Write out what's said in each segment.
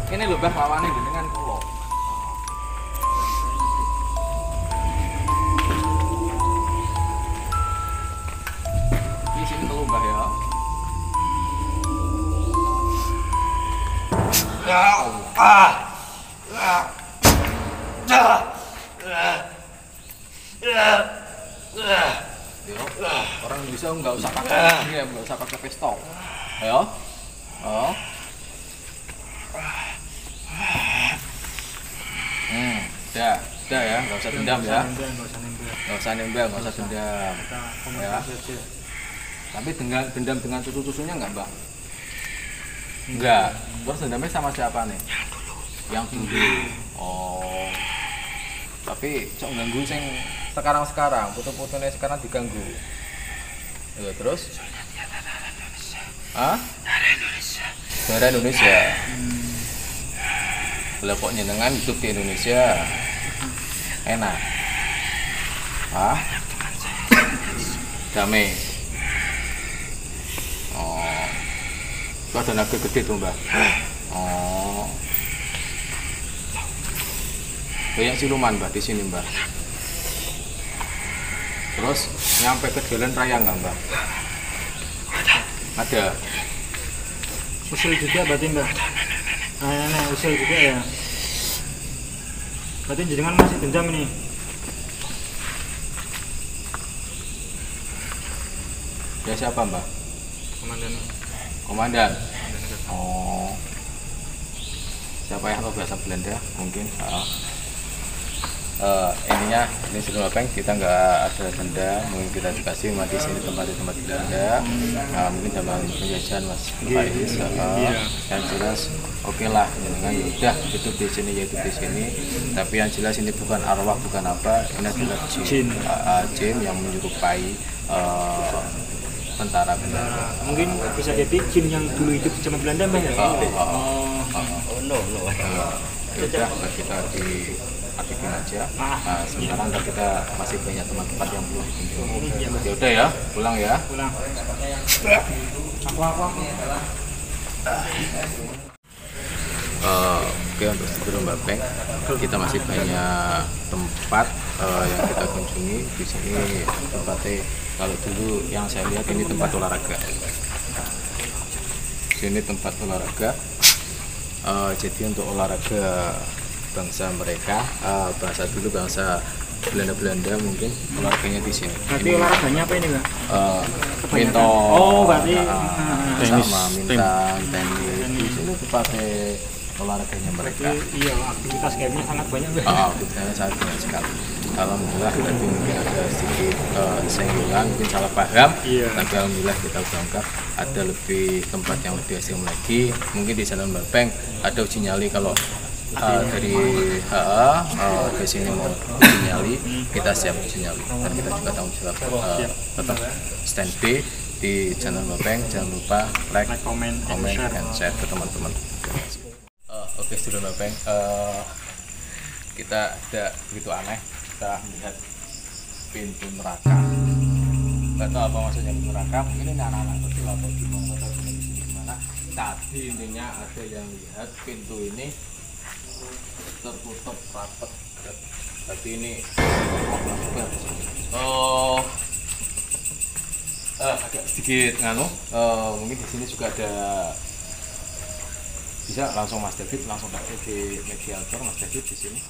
Ini lho Mbah lawane jenengan kula. Di sini telu Mbah ya. Orang bisa nggak usah pakai ini, nggak usah pakai pistol. Ayo. Oh. Udah ya, nggak usah dendam ya. Nggak usah nembel, nggak usah dendam. Ya. Tapi dendam dengan susu-susunya nggak Mbak? Enggak. Terus dendamnya sama siapa nih? Yang dulu. Oh. Tapi cok ganggu sing sekarang, foto-fotonya sekarang diganggu. Ya, terus? Hah? Darah Indonesia. Lah kok nyenengan hidup di Indonesia? Enak. Hah? Damai. Oh. Itu ada naga gede tuh Mbak. Oh. Banyak siluman Mbak di sini Mbak. Terus nyampe ke jalan raya nggak Mbak? Ada. Usul juga berarti Mbak. Nah, usul juga ya. Berarti jenengan masih dendam ini. Ya siapa Mbak? Komandan. Komandan. Oh. Siapa yang tahu bahasa Belanda? Mungkin. Ini sebelum apa kita nggak ada denda, mungkin kita dikasih mati sini tempat Belanda. Mungkin zaman penjajahan Mas Faiz. Yang jelas oke lah, jangan udah hidup di sini ya hidup di sini. Tapi yang jelas ini bukan arwah, bukan apa, ini adalah jin yang menyerupai tentara Belanda. Mungkin bisa jadi jin yang dulu hidup zaman Belanda Mbak ya? No. Udah kita diaktifin aja. Sekarang kita masih banyak tempat-tempat yang belum dikunjungi. Ya udah ya, pulang ya. Pulang. Oke, untuk sebelum Mbak Peng, kita masih banyak tempat yang kita kunjungi. Di sini tempatnya, kalau dulu yang saya lihat ini tempat olahraga. Sini tempat olahraga. Jadi untuk olahraga bangsa mereka, bahasa dulu bangsa Belanda mungkin olahraganya di sini. Berarti olahraganya apa ini Mbak? Minto. Oh, berarti sama minta tenis. Di sini tempatnya olahraganya mereka. Iya, aktivitas kayaknya sangat banyak Mbak. Aktivitasnya sangat banyak sekali. Alhamdulillah tadi mungkin ada sedikit senggolan, mungkin salah paham. Iya. Tapi alhamdulillah kita bangga ada lebih tempat yang lebih ekstrim lagi. Mungkin di Jalan Bapeng ada uji nyali kalau dari ke sini mau uji nyali, kita siap uji nyali. Dan kita juga tanggung jawab tetap stand by di Jalan Bapeng. Jangan lupa like, comment, and share ke teman-teman. Oke, Student Bapeng, kita tidak begitu aneh. Kita melihat pintu neraka. Nggak tahu apa maksudnya pintu neraka. Mungkin ini anak-anak kecil atau gimana atau gimana. Tapi intinya ada yang lihat pintu ini tertutup rapat. Tapi ini agak sedikit nganu. Mungkin di sini juga ada. Bisa langsung Mas David langsung pakai di mediator Mas David di sini.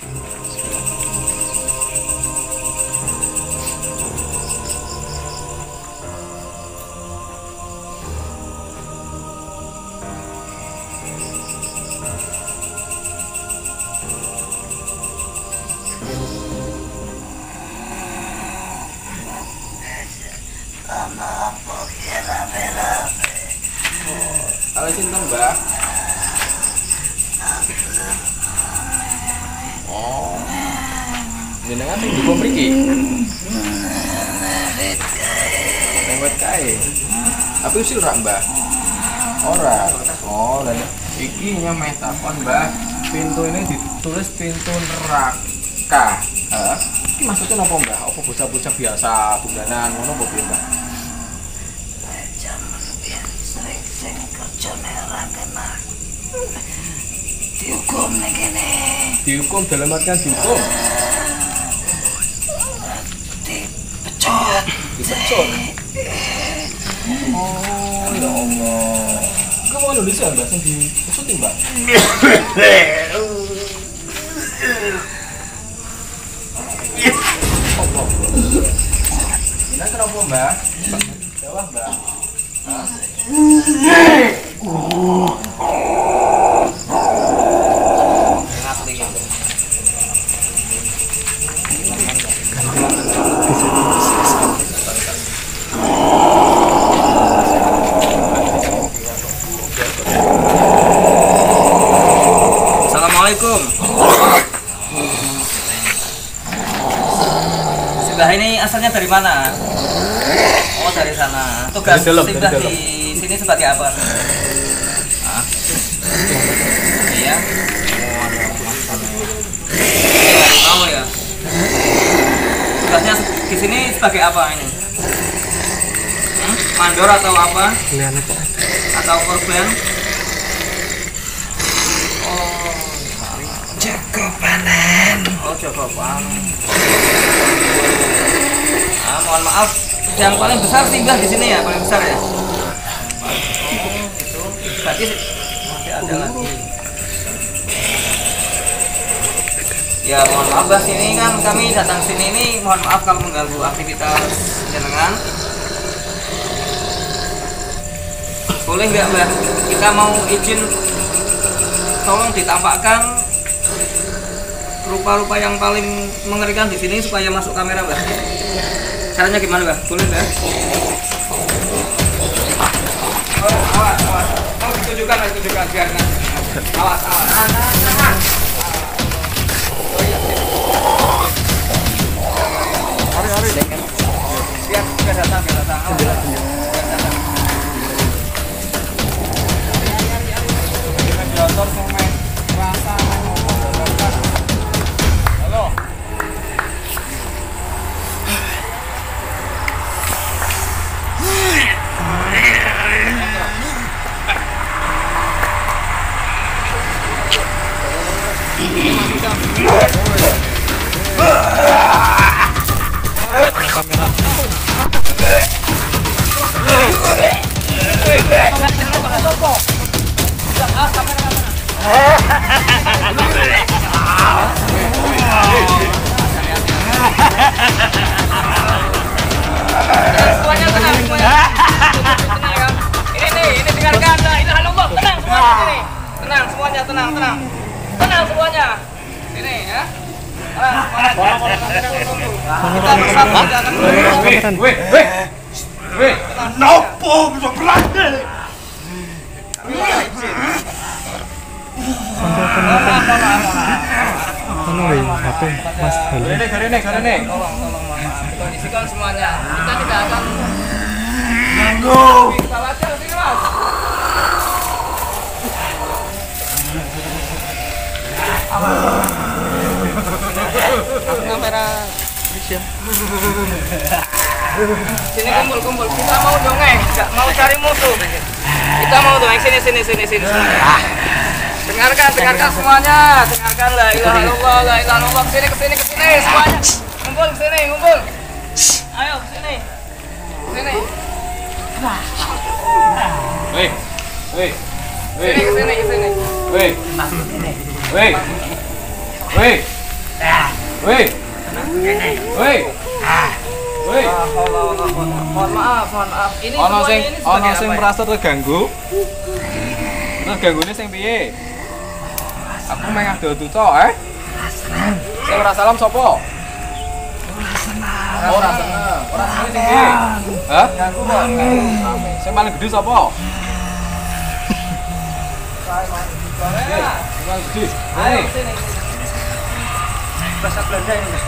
Kalau cinta Mbah. Oh. Jenengan sing duka mriki. Lewat kae. Tapi usil rak Mbah. Ora. Oh, dan iki nyameh takon Mbah. Pintu ini ditulis pintu neraka. Hah? Iki maksudnya apa Mbah? Apa bocah-bocah biasa bulanan ngono apa piye Mbah? Dihukum nih gini. Dihukum dalam artian dihukum. Dipecut. Dipecut. Oh ya Allah. Kamu mau Indonesia Mbak? Yang dipecut Mbak? Allah. Ini kenapa Mbak? Jawab Mbak. Hah? Assalamualaikum. Simbah ini asalnya dari mana? Oh, dari sana. Tugas Simbah di sini sebagai apa? Hah? Iya. Mau ya. Tugasnya di sini sebagai apa ini? Mandor atau apa? Atau korban? Jago panen. Oh, jago panen. Ah, mohon maaf. Yang paling besar Simbah di sini ya, paling besar ya. Itu berarti masih ada lagi. Ya, mohon maaf Mbah, sini kan kami datang sini ini, mohon maaf kalau mengganggu aktivitas jenengan. Boleh nggak Mbah? Kita mau izin, tolong ditampakkan rupa-rupa yang paling mengerikan di sini supaya masuk kamera Mbah. Caranya gimana Mbah? Boleh Mbah? Oh, awas. Oh, ditunjukkan biar awas. Hari. Biar datang. Halo. Semuanya tenang ya. Ini dengarkan la ilaha illallah. Tenang semuanya sini. Tenang semuanya, tenang. Tenang semuanya. Sini ya. Kita bersama jangan Nopo bisa berani. Karene. Tolong kondisikan semuanya. Kita tidak akan Ganggu. khawatir sini Mas. Kamera sini kumpul. Kita mau dongeng, nggak mau cari musuh. Kita mau dongeng sini semuanya. Dengarkan semuanya. Dengarkan la ilaha illallah. Kesini semuanya. Ngumpul kesini. Ayo kesini. Mohon maaf. Ini Ono semuanya sing ini sebagai apa ya? merasa terganggu. Terganggune sing piye? Aku meh ado tok, Sing ora salam sapa? Ora seneng. Ora seneng sing piye? Hah? Sing paling gede sapa? Ayo. Bahasa Belanda ini, Mas.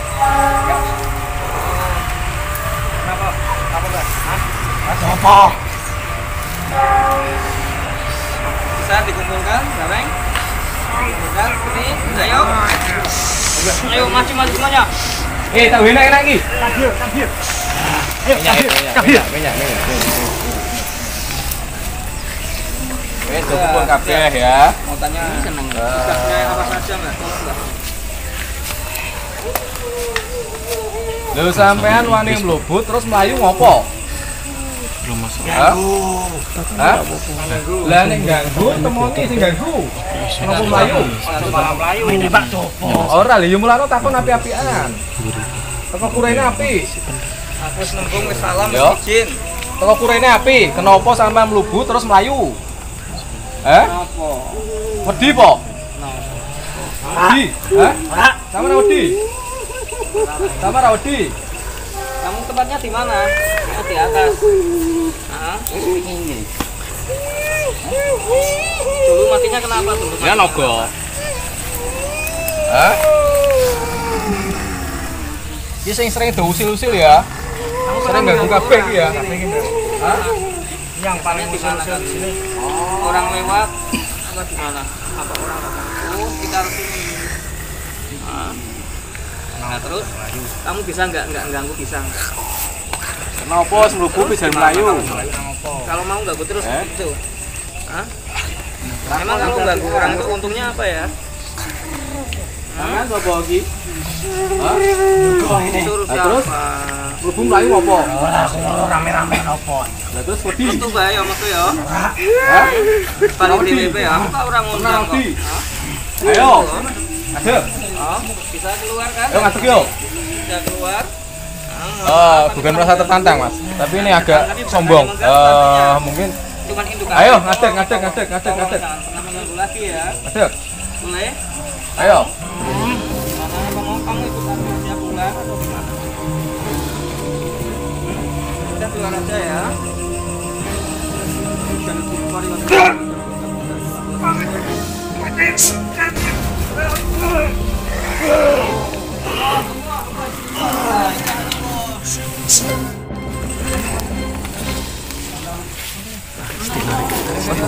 Kenapa? Apa, Mas? Apa? Bisa dikumpulkan, bareng. Kumpulkan, ini. Ayo. Ayo, maju semuanya. Tak enak lagi. Kabir. Minyak. Wes kumpul kabeh ya. Mau tanya seneng. Tugasnya apa saja, Mas? Tolong, Mas. Lho sampean wani mlebut terus mlayu ngopo? Belum masuk. Hah? Lah nek ganggu temoni sing ganggu. Ngopo mlayu? Malah melayu. Ini Pak Copo. Ora lho ya mulane takon api-apian. Teko kurene api. Aku wis nembung wis salam Yo. wis izin. Teko kurene api. Kenapa sampean mlebu terus mlayu? Napa? Wedi po? Wedi? Hah? Sama ra wedi? Sama ra wedi? Kamu tempatnya di mana? Oh, di atas. Hah? Dulu matinya kenapa dulu? Ya nogo. Hah? Iki sing sering do usil-usil ya. Sering ganggu kabeh iki ya. Hah? Yang paling usil-usil di sini. Orang lewat apa gimana? Apa orang lewat? Oh, sekitar sini. Nah, terus kamu bisa nggak ganggu bisa nggak? Kenapa semlubu bisa melayu? Kalau mau ganggu terus itu. Hah? Emang kamu ganggu orang itu untungnya apa ya? Tangan sapa iki? Hah? Suruh Nah, terus? siapa? Mlebu mlayu apa? Ora aku rame-rame nopo. Lah terus wedi. Metu bae ya metu ya. Hah? Paling DWP ya. Aku tak orang ngundang kok. Wedi. Hah? Ayo. Adek. Oh, bisa keluar kan? Ayo ngadeg yo. Bisa keluar. Bukan merasa tertantang, Mas. Tapi ini agak sombong. Mungkin Cuman induk. ayo ngadeg. Jangan pernah mengganggu lagi ya. Adeg. Boleh? Ayo. Mana apa mau kamu ikut aku aja pulang atau gimana? Kita keluar aja ya. Jangan keluar ya.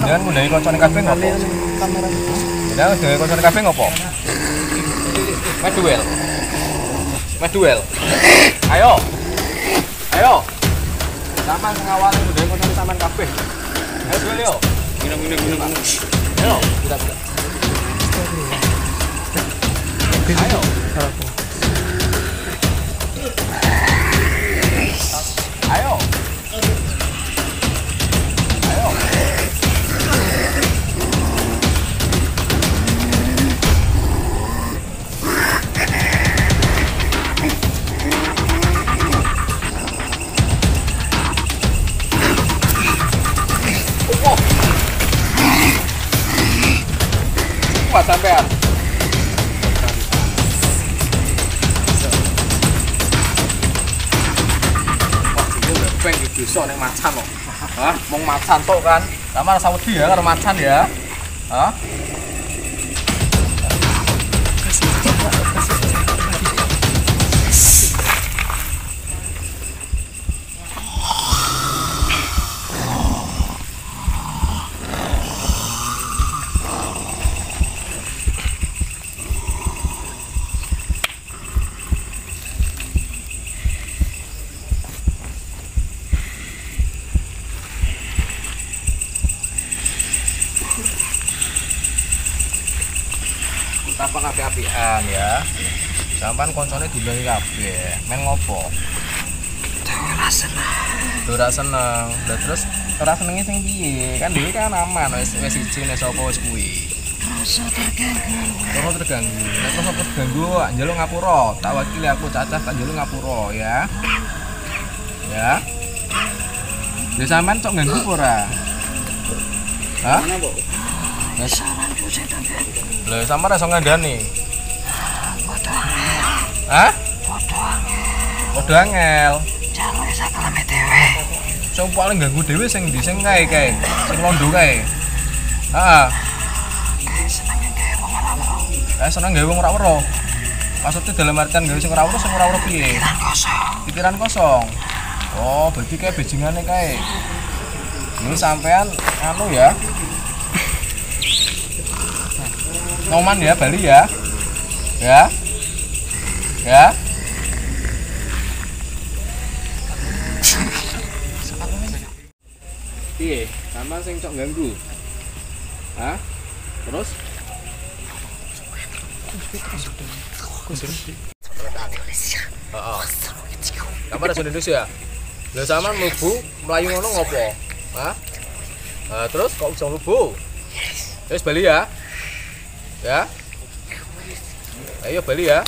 Jangan ngundang koncone kabeh ngopo? Jangan ngundang koncone kabeh ngopo? Meduel. Ayo. Sampeyan sing awale ngundang koncone sampean kabeh. Ayo duel yo. Minum. Ayo, kita. Ayo. Ayo. Kuat sampean. Beng iki bisa nek macan kok. Hah? Mong macan tok kan. Sama rasa wedi ya karo macan ya. Hah? Tapan api-apian ya. Sampan koncone diundang kabeh. Men ngopo? Ora seneng. Lah terus ora senenge sing piye? Kan dhewe kan aman wis siji nek sapa wis kuwi. Ora terganggu. Nek sapa terganggu njaluk ngapura. Tak wakili aku Cacah tak njaluk ngapura ya. Ya. Lah sampean cok ganggu apa ora? Hah? Wis lha sampean iso ngandani. Hah? Padha angel. Jaluk sakalame dhewe. Sing paling ganggu dhewe sing ndi sing kae. Sing londo kae. Heeh. seneng gawe wong ora weruh. Maksudnya dalam artian gawe sing ora weruh piye? Pikiran kosong. Oh, berarti kayak bajingane kae. Ini sampean anu ya. Noman ya Bali ya. Ya. Ya. Piye? Sama sing cok ganggu. Hah? Terus? Kamu bahasa Indonesia? Lah sama mlebu mlayu ngono ngopo? Hah? Terus kok bisa mlebu? Wis Bali ya? Ya? Ayo Bali ya?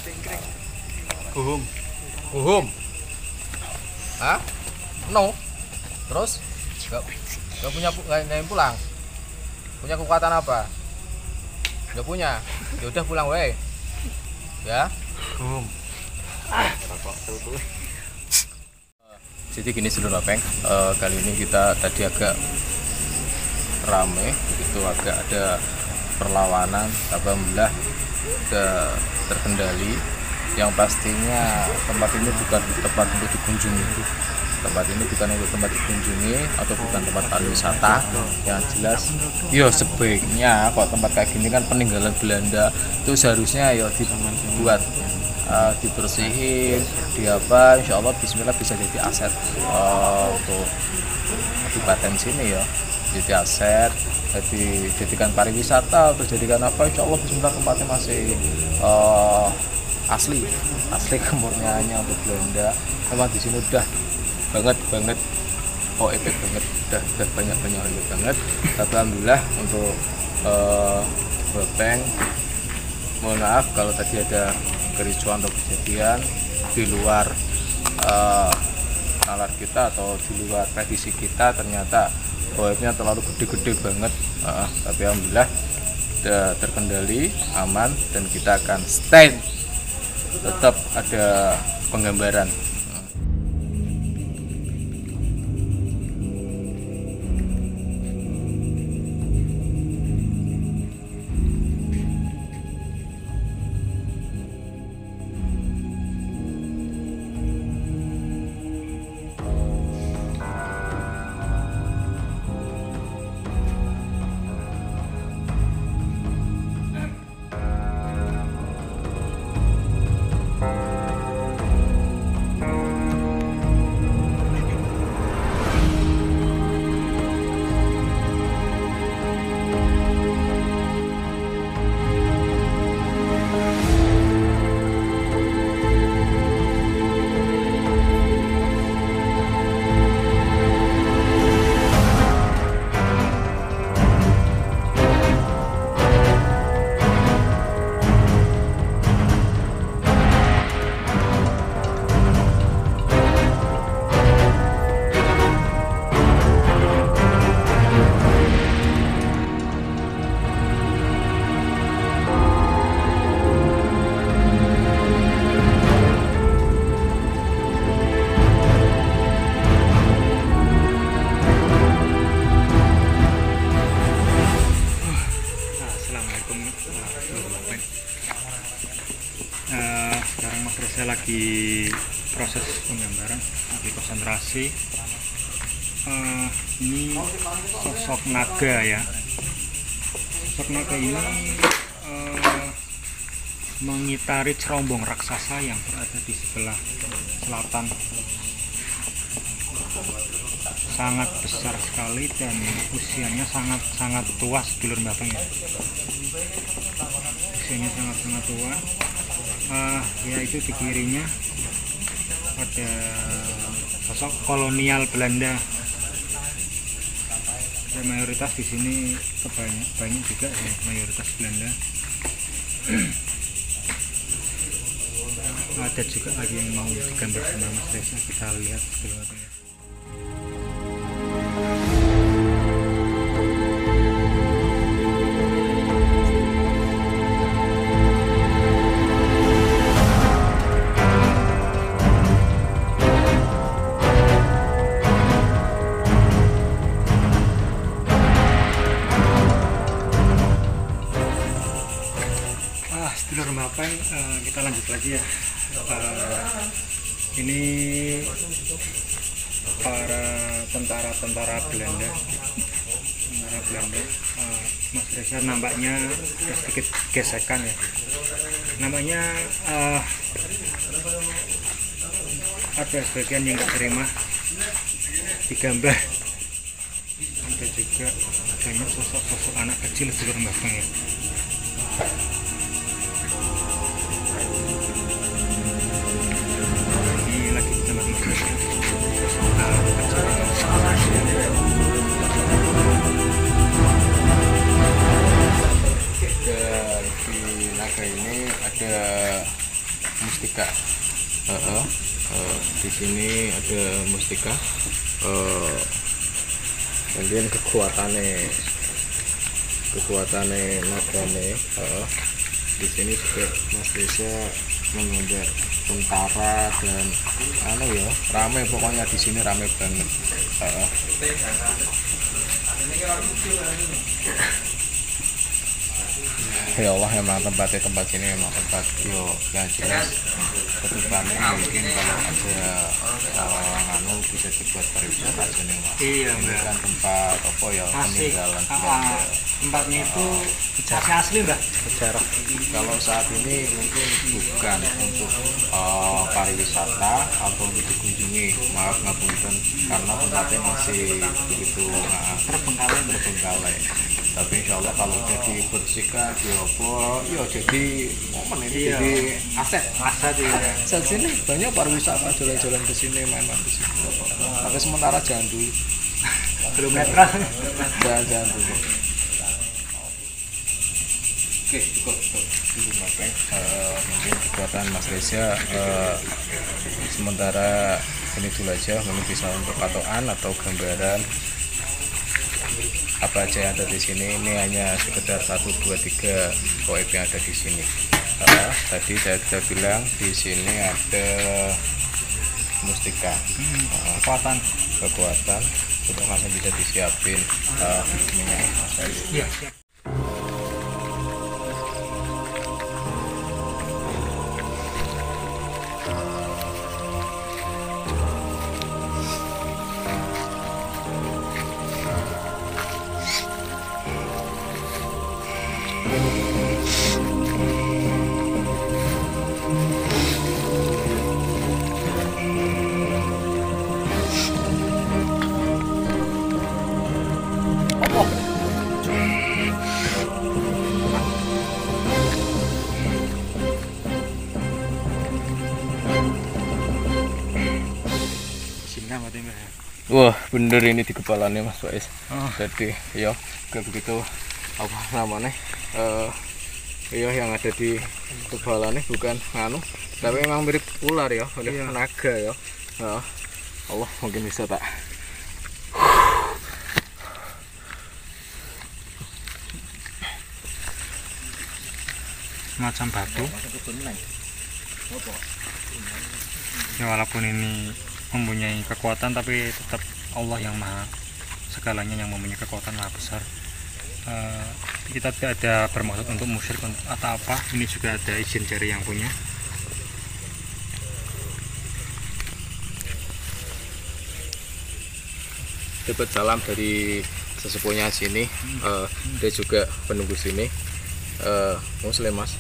Uhum. Hah? No. Terus? Gak punya pulang? Punya kekuatan apa? Gak punya? Ya udah pulang weh. Ya? Jadi gini Sedulur Lopeng, kali ini kita tadi agak rame, itu agak ada perlawanan, alhamdulillah terkendali. Yang pastinya tempat ini bukan tempat untuk dikunjungi. Tempat ini bukan untuk tempat dikunjungi atau bukan tempat pariwisata. Yang jelas, yo sebaiknya kalau tempat kayak gini kan peninggalan Belanda itu seharusnya yo dibuat dibersihin, diapa, insya Allah Bismillah bisa jadi aset untuk kabupaten sini ya, jadi aset, jadikan pariwisata, terjadikan apa, insya Allah Bismillah tempatnya masih asli kemurniannya untuk Belanda. Memang di sini udah banget OEP banget, udah banyak banget. Tapi alhamdulillah untuk Bopeng, mohon maaf kalau tadi ada kericuan atau kejadian di luar nalar kita atau di luar prediksi kita, ternyata OEP-nya terlalu gede-gede banget. Tapi alhamdulillah sudah terkendali, aman, dan kita akan stand, tetap ada penggambaran. Sekarang Mas Reza lagi proses penggambaran, lagi konsentrasi. Ini sosok naga ya. Sosok naga ini mengitari cerombong raksasa yang berada di sebelah selatan. Sangat besar sekali dan usianya sangat tua, sedulur Bapak ya. Usianya sangat tua. Yaitu di kirinya ada sosok kolonial Belanda. Dan mayoritas di sini banyak juga ya, mayoritas Belanda. Ada juga lagi yang mau digambar sama Mas Reza, kita lihat dulu. lanjut lagi ya. Ini para tentara Belanda. Mas Reza nampaknya ada sedikit gesekan ya. Namanya ada sebagian yang nggak terima digambar. Ada juga banyak sosok-sosok anak kecil di luar belakang ya. Ini lagi kita masuk sosok anak kecil. Di naga ini ada mustika. Di sini ada mustika. Mungkin kekuatannya nagane. Di sini juga Mas Reza menggambar tentara dan rame, pokoknya di sini rame banget. Ya Allah, emang tempat ini memang tempat yang jelas kedepannya mungkin kalau ada bisa dibuat pariwisata jeneng Mas. Iya, ini kan tempat peninggalan Belanda. Tempatnya itu asli Mbak. Sejarah kalau saat ini mungkin bukan untuk pariwisata atau untuk dikunjungi, maaf ngapunten, karena tempatnya masih begitu terbengkalai. Tapi insya Allah kalau udah dibersihkan, jadi momen ini jadi aset ya. Saat sini banyak pariwisata, jalan-jalan ke sini, main-main ke sini. Tapi sementara jangan dulu. Belum netral. Jangan dulu. Oke, cukup. Mungkin kekuatan Mas Reza sementara ini dulu aja, mungkin bisa untuk patokan atau gambaran apa aja yang ada di sini. Ini hanya sekedar 1, 2, 3 poin yang ada di sini. Tadi saya sudah bilang di sini ada mustika, kekuatan untuk langsung bisa disiapin minyak. Iya. Wah, bener ini di kepalanya Mas Faiz. Jadi ya kayak begitu apa namanya yang ada di kepalanya bukan tapi memang mirip ular ya, naga ya. Allah, mungkin bisa tak macam batu ya, walaupun ini mempunyai kekuatan tapi tetap Allah yang maha segalanya, yang mempunyai kekuatan maha besar. Kita tidak ada bermaksud untuk musyrik atau apa, ini juga ada izin dari yang punya. dapat salam dari sesepuhnya sini. Dia juga penunggu sini, Muslim Mas.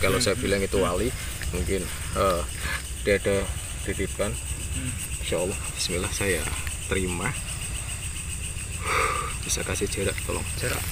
Kalau saya bilang itu wali, mungkin dia ada titipan. Insya Allah, Bismillah, saya terima. Bisa kasih jarak, tolong jarak.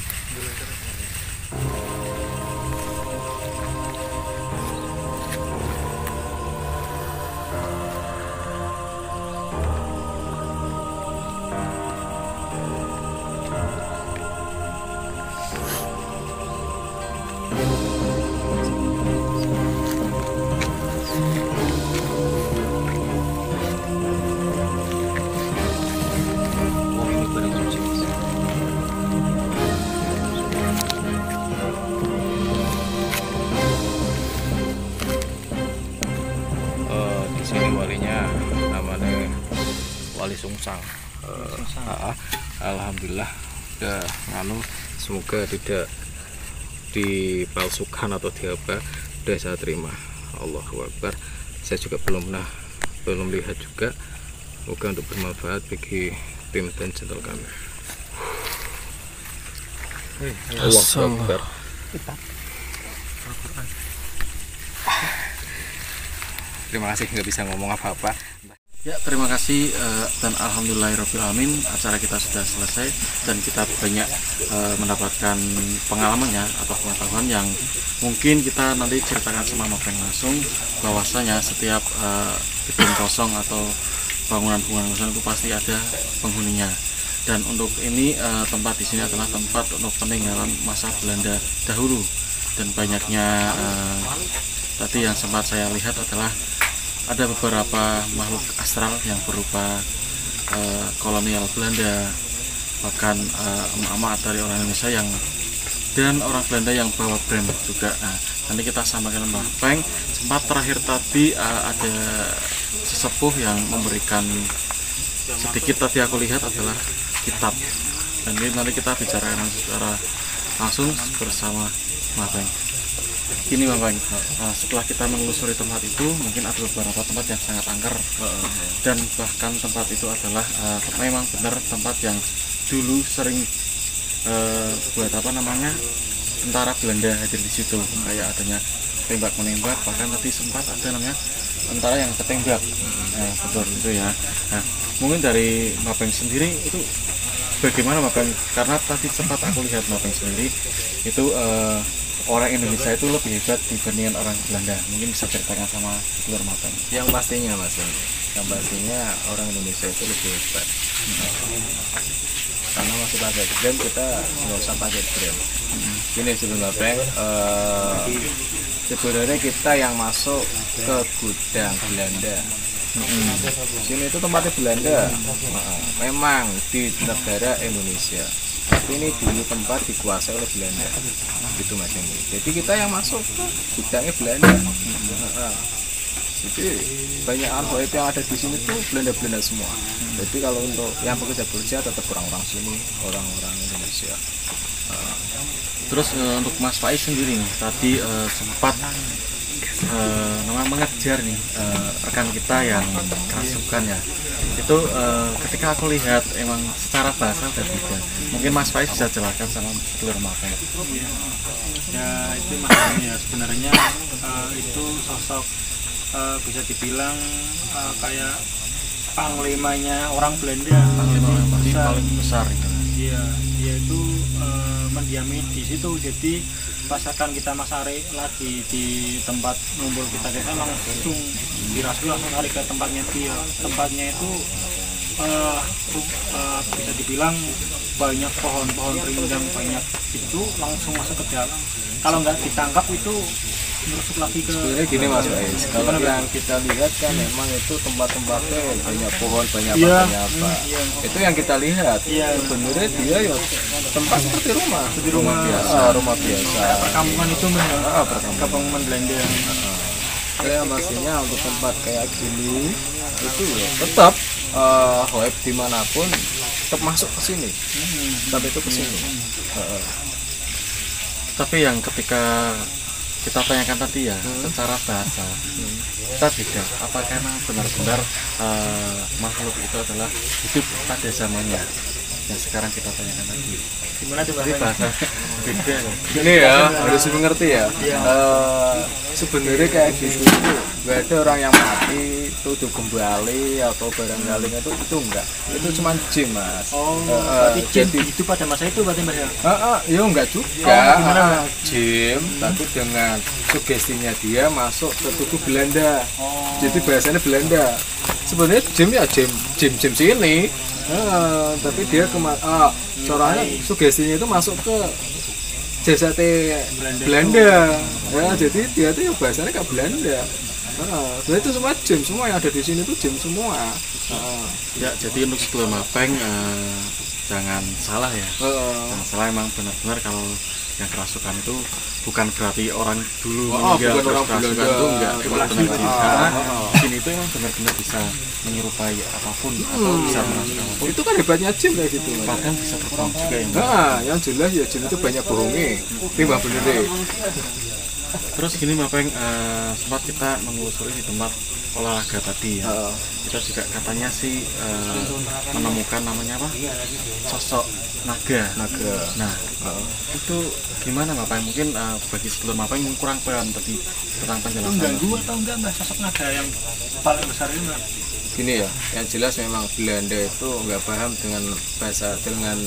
Wali Sungsang. Alhamdulillah udah semoga tidak dipalsukan atau diapa, udah saya terima. Allahu Akbar. Saya juga belum lihat juga. Semoga untuk bermanfaat bagi tim dan channel kami. Allahu Akbar. Terima kasih, nggak bisa ngomong apa-apa. Ya, terima kasih dan alhamdulillahirobbilalamin, acara kita sudah selesai dan kita banyak mendapatkan pengalamannya atau pengetahuan yang mungkin kita nanti ceritakan sama Mapeng langsung, bahwasanya setiap gedung kosong atau bangunan-bangunan kosong itu pasti ada penghuninya. Dan untuk ini tempat di sini adalah tempat untuk peninggalan masa Belanda dahulu, dan banyaknya tadi yang sempat saya lihat adalah ada beberapa makhluk astral yang berupa kolonial Belanda, bahkan emak-emak dari orang Indonesia dan orang Belanda yang bawa brand juga. Nah, nanti kita sampaikan Mbah Peng. Sempat terakhir tadi ada sesepuh yang memberikan sedikit, tadi aku lihat adalah kitab, dan ini nanti kita bicarakan secara langsung bersama Mbah Peng. Ini Mbak Peng, setelah kita menelusuri tempat itu, mungkin ada beberapa tempat yang sangat angker, dan bahkan tempat itu adalah memang benar tempat yang dulu sering buat tentara Belanda hadir di situ, kayak adanya tembak menembak, bahkan tadi sempat ada namanya tentara yang ketembak. Nah, betul itu ya. Nah, mungkin dari Mbak Peng sendiri itu bagaimana Mbak Peng? Karena tadi sempat aku lihat Mbak Peng sendiri itu orang Indonesia itu lebih hebat dibandingkan orang Belanda. Mungkin bisa ceritakan sama keluar Mapeng. Yang pastinya Mas, yang pastinya orang Indonesia itu lebih hebat. Karena masih pakai brand, kita nggak usah pakai brand. Gini sebelum Mapeng, sebenarnya kita yang masuk ke gudang Belanda. Sini itu tempatnya Belanda. Memang di negara Indonesia, tapi ini dulu tempat dikuasai oleh Belanda, gitu Mas Hendy. Jadi kita yang masuk ke gudangnya Belanda. Jadi banyak artwork yang ada di sini tuh Belanda semua. Jadi kalau untuk yang bekerja tetap orang-orang sini, orang-orang Indonesia. Terus untuk Mas Faiz sendiri nih, tadi sempat mengejar nih rekan kita yang kerasukan ya. Itu ketika aku lihat emang secara bahasa udah beda. Mungkin Mas Faiz bisa jelaskan sama keluar Mapeng. Ya itu makanya sebenarnya itu sosok bisa dibilang kayak panglimanya orang Belanda. Panglima paling besar itu. Iya, dia itu mendiami di situ. Jadi pas akan kita masari lagi di tempat ngumpul kita langsung dirasuki, langsung lari ke tempatnya dia. Tempatnya itu bisa dibilang banyak pohon-pohon rindang, banyak itu langsung masuk ke dalam. Kalau nggak ditangkap itu merusuk lagi ke. Sebenarnya gini Mas Faiz, kalau yang kita lihat kan memang itu tempat-tempatnya banyak pohon, banyak apa. Itu yang kita lihat. Sebenarnya dia ya tempat seperti rumah biasa. Rumah biasa. Perkampungan itu perkampungan Belanda. Saya pastinya untuk tempat kayak gini itu ya tetap web dimanapun tetap masuk ke sini, tapi itu ke sini. Tapi yang ketika kita tanyakan tadi ya, secara bahasa kita beda. Apa karena benar-benar makhluk itu adalah hidup pada zamannya yang sekarang kita tanyakan lagi? Gimana tuh bahasa beda? Ini ya harus mengerti ya. Sebenarnya kayak gitu itu nggak ada orang yang mati itu kembali atau barangkali itu enggak. Itu cuma jin Mas. Berarti jin itu pada masa itu berarti Mas ya? Ya enggak juga. Jin tapi dengan sugestinya dia masuk ke tubuh Belanda. Jadi bahasanya Belanda. Sebenarnya jin sini. Tapi dia caranya sugestinya itu masuk ke jasate Belanda. Ya, jadi dia itu bahasanya kayak Belanda. Sebenarnya itu semua jin, semua yang ada di sini itu jin semua. Ya, jadi untuk setelah Mapeng jangan salah ya. Jangan salah, emang benar-benar kalau yang kerasukan itu bukan berarti orang dulu meninggal terus kerasukan itu enggak, benar jin. Karena jin itu emang benar-benar bisa menyerupai apapun atau bisa merasukan apapun. Itu kan hebatnya jin kayak gitu. Bahkan bisa berbohong juga ya. Yang jelas ya jin itu banyak bohongnya. Timbang bener deh. Terus gini Mbak Peng, sempat kita menelusuri di tempat olahraga tadi ya. Kita juga katanya sih menemukan namanya apa? Sosok naga. Nah, itu gimana Mbak Peng? Mungkin bagi sedulur Mbak Peng kurang paham tadi tentang penjelasan. Mengganggu atau enggak Mbak sosok naga yang paling besar ini Mbak? Gini ya, yang jelas memang Belanda itu nggak paham dengan bahasa, dengan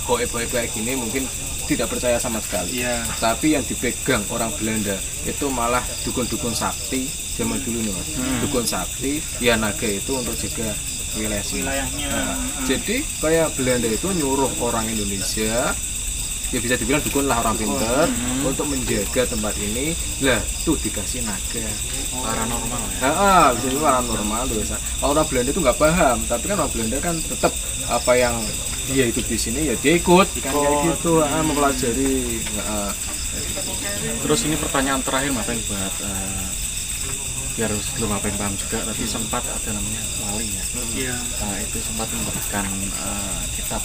goib-goib kayak gini, mungkin tidak percaya sama sekali. Iya. Tapi yang dipegang orang Belanda itu malah dukun-dukun sakti zaman dulu nih Mas. Dukun sakti, ya naga itu untuk jaga Wilayahnya. Jadi kayak Belanda itu nyuruh orang Indonesia, ya bisa dibilang dukun lah, orang pinter, untuk menjaga tempat ini. Lah tuh dikasih naga. Paranormal ya. Bisa juga paranormal tuh biasa. Orang Belanda itu nggak paham, tapi kan orang Belanda kan tetap apa yang dia hidup di sini ya dia ikut, kan kayak gitu, mempelajari. Terus ini pertanyaan terakhir Mbak Peng buat biar sebelum Mbak Peng paham juga, tadi sempat ada namanya wali ya. Iya. Itu sempat memberikan kitab.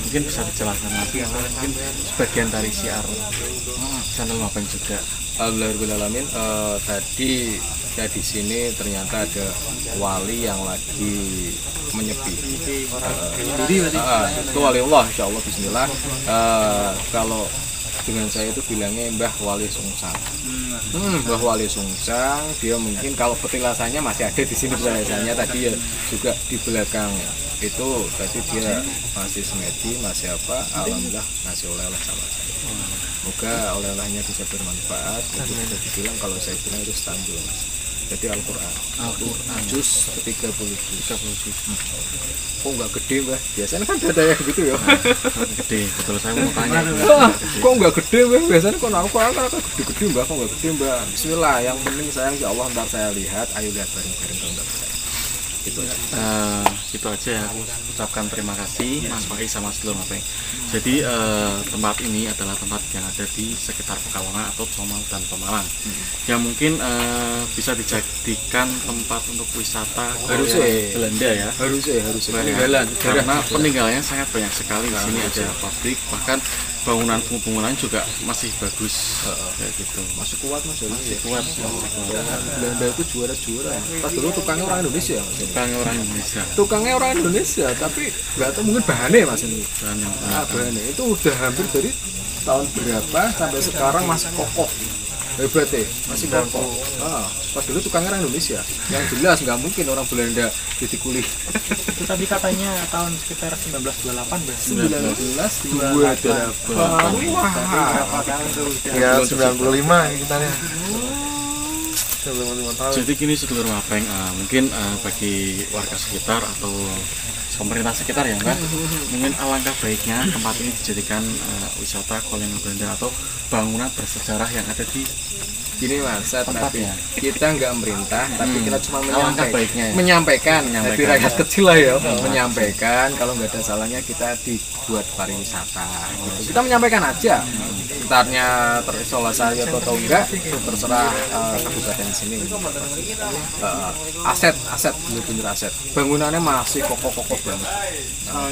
Mungkin bisa dijelaskan lagi atau mungkin sebagian dari siar channel Mbak Peng juga. Alhamdulillahirobbilalamin. Tadi ya di sini ternyata ada wali yang lagi menyepi. Itu wali Allah, insya Allah, Bismillah. Kalau dengan saya itu bilangnya Mbah Wali Sungsang. Mbah Wali Sungsang, dia mungkin kalau petilasannya masih ada di sini petilasannya. Tadi ya juga di belakang itu tadi dia masih semedi, masih apa, alhamdulillah ngasih oleh-oleh sama saya. Semoga oleh-olehnya bisa bermanfaat. Itu bisa dibilang kalau saya bilang itu standul. Jadi Al-Quran juz 30 juz. Kok nggak gede Mbah? Biasanya kan ada yang gitu ya. Gede, betul, saya mau tanya. Kok nggak gede Mbah? Biasanya kan Al-Quran kan gede-gede Mbah. Kok nggak gede Mbah? Bismillah, yang penting saya insya Allah ntar saya lihat. Ayo lihat bareng-bareng kalau nggak percaya. Gitu aja ya, aku ucapkan terima kasih Mas Faiz sama seluruh Mbak Peng. Jadi tempat ini adalah tempat yang ada di sekitar Pekalongan atau Comal dan Pemalang, yang mungkin bisa dijadikan tempat untuk wisata Belanda ya. Harusnya karena peninggalannya sangat banyak sekali. Di sini ada pabrik, bahkan bangunan juga masih bagus kayak gitu. Masih kuat Mas. Masih kuat. Belanda itu juara. Pas dulu tukangnya orang Indonesia. Tukangnya orang Indonesia, tapi nggak tahu mungkin bahannya Mas ini. Bahannya itu udah hampir dari tahun berapa sampai sekarang masih kokoh. Hebat masih kokoh. Pas dulu tukangnya orang Indonesia. Yang jelas nggak mungkin orang Belanda jadi kuli. Itu tadi katanya tahun sekitar 1928 Mbak. 1928. Ya 95 kita nih. 95 tahun. Jadi gini sedulur Mbak Peng, mungkin bagi warga sekitar atau pemerintah sekitar ya Mbak, mungkin alangkah baiknya tempat ini dijadikan wisata kolonial Belanda atau bangunan bersejarah yang ada di Gini Mas, tempatnya. Kita nggak merintah, tapi kita cuma Alangkah baiknya ya. menyampaikan. Jadi rakyat kecil lah ya, menyampaikan. Jelas. Kalau nggak ada salahnya kita dibuat pariwisata. Gitu. Kita menyampaikan aja. Entarnya terisolasi atau enggak, itu terserah kabupaten sini. Aset, bener-bener aset. Bangunannya masih kokoh-kokoh banget.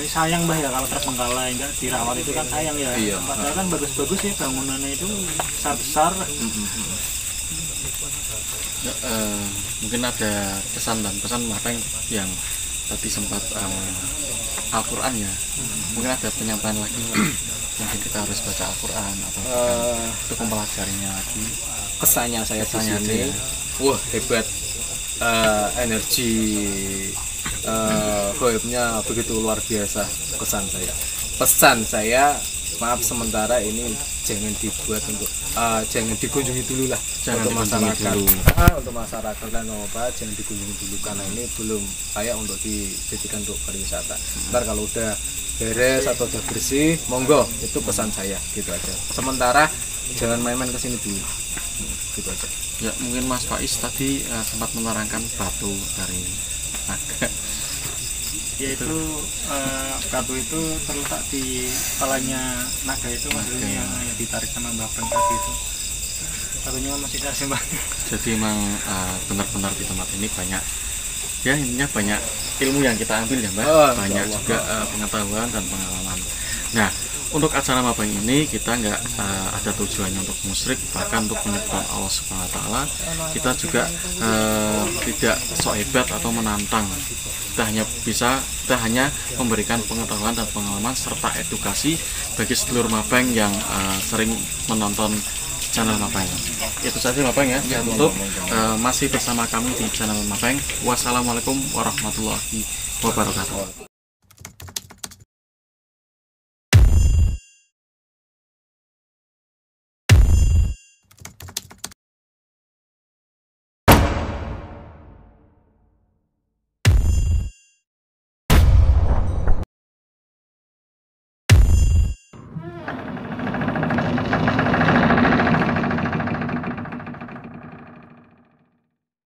Sayang Mbah ya kalau terpenggalai nggak dirawat, itu kan sayang ya. Iya. Padahal kan bagus-bagus ya bangunannya itu besar. Mungkin ada pesan Mbak Peng yang tadi sempat Al-Quran ya. Mungkin ada penyampaian lagi. Mungkin kita harus baca Al-Quran atau untuk mempelajarinya lagi. Kesannya saya di Kesannya sini, aja. wah hebat, energi goibnya begitu luar biasa. Pesan saya, maaf sementara ini jangan dibuat untuk jangan dikunjungi dulu lah. Jangan untuk dikunjungi masyarakat dulu. Untuk masyarakat dan apa jangan dikunjungi dulu karena ini belum layak untuk dijadikan untuk pariwisata. Ntar kalau udah beres atau udah bersih, monggo, itu pesan saya gitu aja. Sementara jangan main-main ke sini dulu. Gitu aja. Ya mungkin Mas Faiz tadi sempat menerangkan batu dari naga. Yaitu batu itu terletak di kepalanya naga itu Mas, ini yang ditarik sama Mbak Peng tadi itu. Batunya masih kasih Mbak. Jadi memang benar-benar di tempat ini banyak, ya intinya banyak ilmu yang kita ambil ya Mbak. Banyak juga pengetahuan dan pengalaman. Nah, untuk acara Mapeng ini kita nggak ada tujuannya untuk musyrik, bahkan untuk menyebutkan Allah Subhanahu Wa Taala. Kita juga tidak sok hebat atau menantang. Kita hanya memberikan pengetahuan dan pengalaman serta edukasi bagi sedulur Mapeng yang sering menonton channel Mapeng. Itu saja Mapeng ya. Untuk masih bersama kami di channel Mapeng. Wassalamualaikum warahmatullahi wabarakatuh.